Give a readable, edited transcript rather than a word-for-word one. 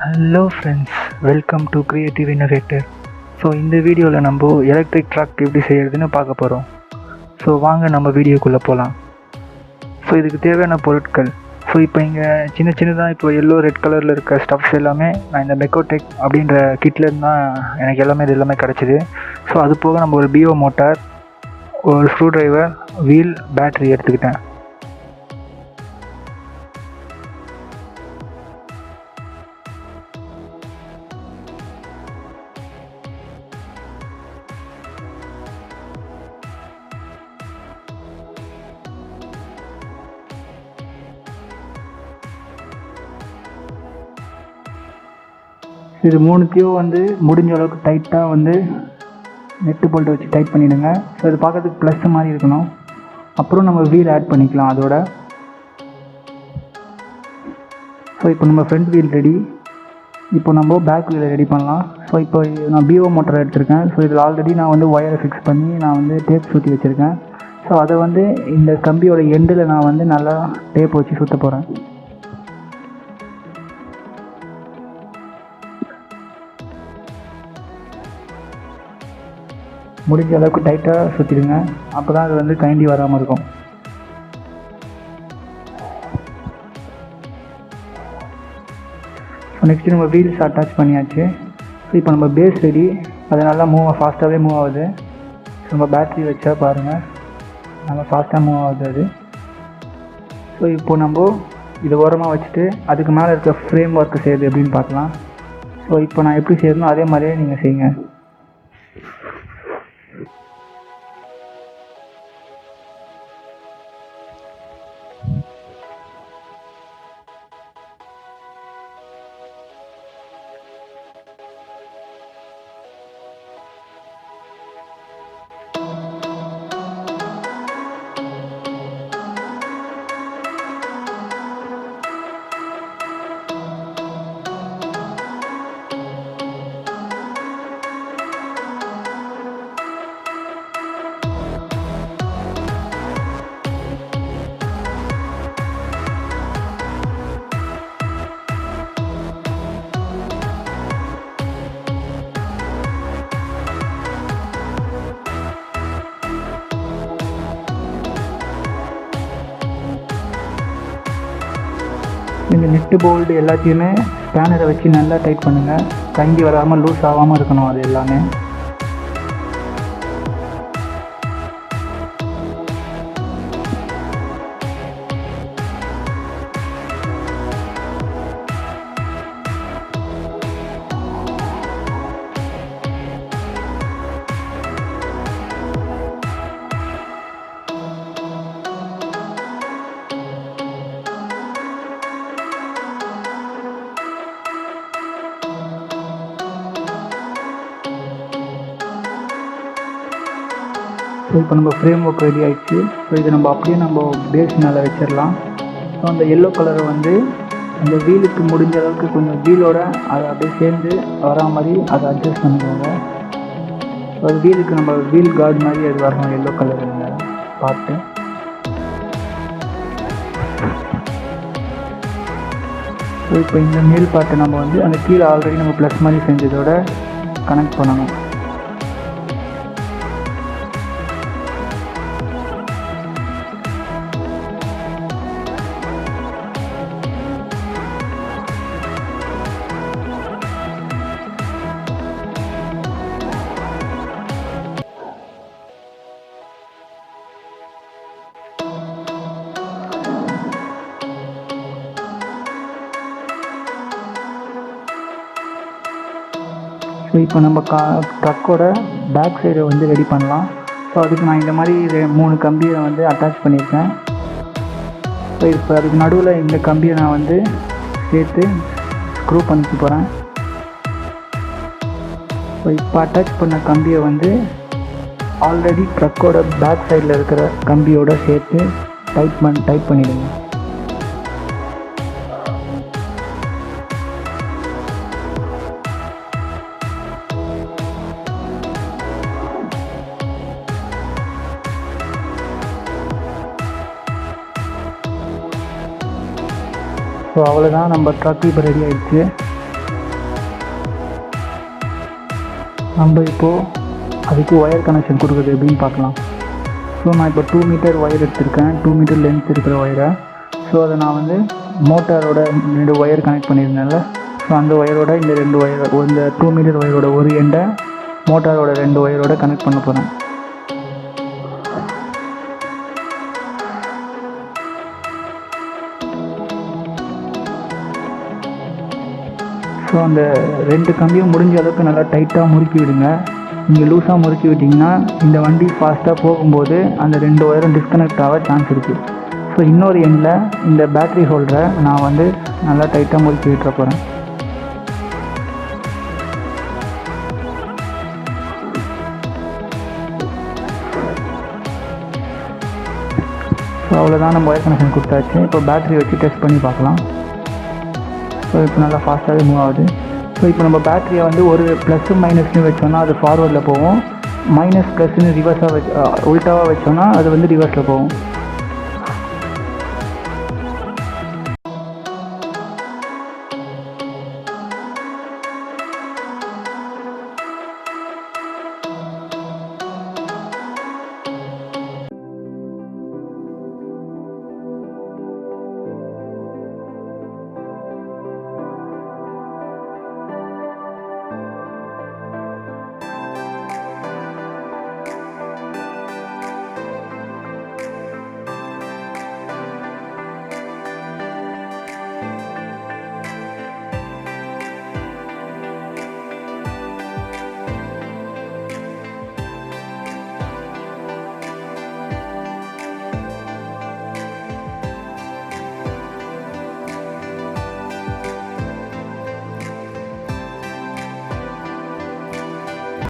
Hello friends, welcome to creative innovator. So இந்த வீடியோவில் நம்ம எலக்ட்ரிக் ட்ரக் எப்படி செய்கிறதுன்னு பார்க்க போகிறோம். ஸோ வாங்க நம்ம வீடியோக்குள்ளே போகலாம். ஸோ இதுக்கு தேவையான பொருட்கள். ஸோ இப்போ இங்கே சின்னதாக இப்போ எல்லோ ரெட் கலரில் இருக்க ஸ்டப்ஸ் எல்லாமே நான் இந்த மெக்கோடெக் அப்படின்ற கிட்லேருந்து தான் எனக்கு இது எல்லாமே கிடச்சிது. ஸோ அது போக நம்ம ஒரு பிஓ மோட்டார், ஒரு ஸ்க்ரூ ட்ரைவர், வீல், பேட்ரி எடுத்துக்கிட்டேன். இது மூணுத்தையும் முடிஞ்ச அளவுக்கு டைட்டாக நெட்டு போல்ட்டு வச்சு டைட் பண்ணிவிடுங்க. ஸோ இது பார்க்கறதுக்கு ப்ளஸ் மாதிரி இருக்கணும். அப்புறம் நம்ம வீல் ஆட் பண்ணிக்கலாம் அதோட. ஸோ இப்போ நம்ம ஃப்ரண்ட் வீல் ரெடி. இப்போ நம்ம பேக் வீலை ரெடி பண்ணலாம். ஸோ இப்போ நான் பிஓ மோட்டர் எடுத்திருக்கேன். ஸோ இதில் ஆல்ரெடி நான் ஒயரை ஃபிக்ஸ் பண்ணி நான் டேப் சுற்றி வச்சுருக்கேன். ஸோ அதை இந்த கம்பியோட எண்டில் நான் நல்லா டேப் வச்சு சுற்ற போகிறேன். முடிஞ்ச அளவுக்கு டைட்டாக சுற்றிடுங்க. அப்போ தான் அது கைண்டி வராமல் இருக்கும். ஸோ நெக்ஸ்ட்டு நம்ம வீல்ஸ் அட்டாச் பண்ணியாச்சு. ஸோ இப்போ நம்ம பேஸ் ரெடி. அது நல்லா ஃபாஸ்ட்டாகவே மூவ் ஆகுது. ஸோ நம்ம பேட்ரி வச்சா பாருங்கள், நல்லா ஃபாஸ்ட்டாக மூவ் ஆகுது அது. ஸோ இப்போ நம்ம இதை ஓரமாக வச்சுட்டு அதுக்கு மேலே இருக்க ஃப்ரேம் ஒர்க்கு செய்யுது எப்படின்னு பார்க்கலாம். ஸோ இப்போ நான் எப்படி செய்யணும் அதே மாதிரியே நீங்கள் செய்யுங்க. இந்த நெட்டு போல்டு எல்லாத்தையுமே ஸ்பேனரை வச்சு நல்லா டைட் பண்ணுங்கள். கங்கி வராமல் லூஸ் ஆகாமல் இருக்கணும் அது எல்லாமே. ஸோ இப்போ நம்ம ஃப்ரேம் ஒர்க் ரெடி ஆகிடுச்சு. ஸோ இதை நம்ம அப்படியே நம்ம பேஸ் மேலே வச்சிடலாம். ஸோ அந்த எல்லோ கலரை அந்த வீலுக்கு முடிஞ்ச அளவுக்கு கொஞ்சம் வீலோட அதை அப்படியே சேர்ந்து வரா மாதிரி அதை அட்ஜஸ்ட் பண்ணிக்கோங்க. ஸோ அது வீலுக்கு நம்ம வீல் கார்டு மாதிரி அது வரணும், எல்லோ கலர் பார்த்து. ஸோ இப்போ இந்த மேல் பார்ட்டை நம்ம அந்த கீழே ஆல்ரெடி நம்ம ப்ளஸ் மாதிரி செஞ்சதோட கனெக்ட் பண்ணணும். ஸோ இப்போ நம்ம ட்ரக்கோட பேக் சைடை ரெடி பண்ணலாம். ஸோ அதுக்கு நான் இந்த மாதிரி 3 கம்பியை அட்டாச் பண்ணியிருக்கேன். ஸோ இப்போ அதுக்கு நடுவில் இந்த கம்பியை நான் சேர்த்து ஸ்க்ரூ பண்ணிக்க போகிறேன். ஸோ இப்போ அட்டாச் பண்ண கம்பியை ஆல்ரெடி ட்ரக்கோட பேக் சைடில் இருக்கிற கம்பியோடு சேர்த்து டைட் பண்ணிவிடுங்க. ஸோ அவ்வளோதான், நம்ம ட்ரக் இப்போ ரெடி ஆகிடுச்சு. நம்ம இப்போது அதுக்கு ஒயர் கனெக்ஷன் கொடுக்குறது எப்படின்னு பார்க்கலாம். ஸோ நான் இப்போ 2 மீட்டர் ஒயர் எடுத்திருக்கேன், 2 மீட்டர் லென்த் இருக்கிற ஒயரை. ஸோ அதை நான் வந்து மோட்டாரோட 2 ஒயர் கனெக்ட் பண்ணியிருந்தேன்ல, ஸோ அந்த ஒயரோட இந்த 2 ஒயர், இந்த 2 மீட்டர் ஒயரோட ஒரு எண்டை மோட்டாரோட 2 ஒயரோட கனெக்ட் பண்ண போகிறேன். ஸோ அந்த 2 கம்பியும் முடிஞ்ச அளவுக்கு நல்லா டைட்டாக முறுக்கி விடுங்க. நீங்கள் லூஸாக முறுக்கி விட்டிங்கன்னா இந்த வண்டி ஃபாஸ்ட்டாக போகும்போது அந்த 2 ஒயரும் டிஸ்கனெக்ட் ஆக சான்ஸ் இருக்குது. ஸோ இன்னொரு எண்டில் இந்த பேட்ரி ஹோல்டரை நான் வந்து நல்லா டைட்டாக முறுக்கி விட்டுற போகிறேன். ஸோ அவ்வளோதான், நம்ம ஒயர் கனெக்ஷன் கொடுத்தாச்சு. இப்போ பேட்ரி வச்சு டெஸ்ட் பண்ணி பார்க்கலாம். ஸோ இப்போ நல்லா ஃபாஸ்ட்டாகவே மூவ் ஆகுது. ஸோ இப்போ நம்ம பேட்டரியை வந்து ஒரு ப்ளஸ்ஸு மைனஸ்னு வச்சோன்னா அது ஃபார்வர்டில் போகும், மைனஸ் ப்ளஸ்ன்னு ரிவர்ஸாக உல்ட்டாவாக வச்சோன்னா அது வந்து ரிவர்ஸில் போகும்.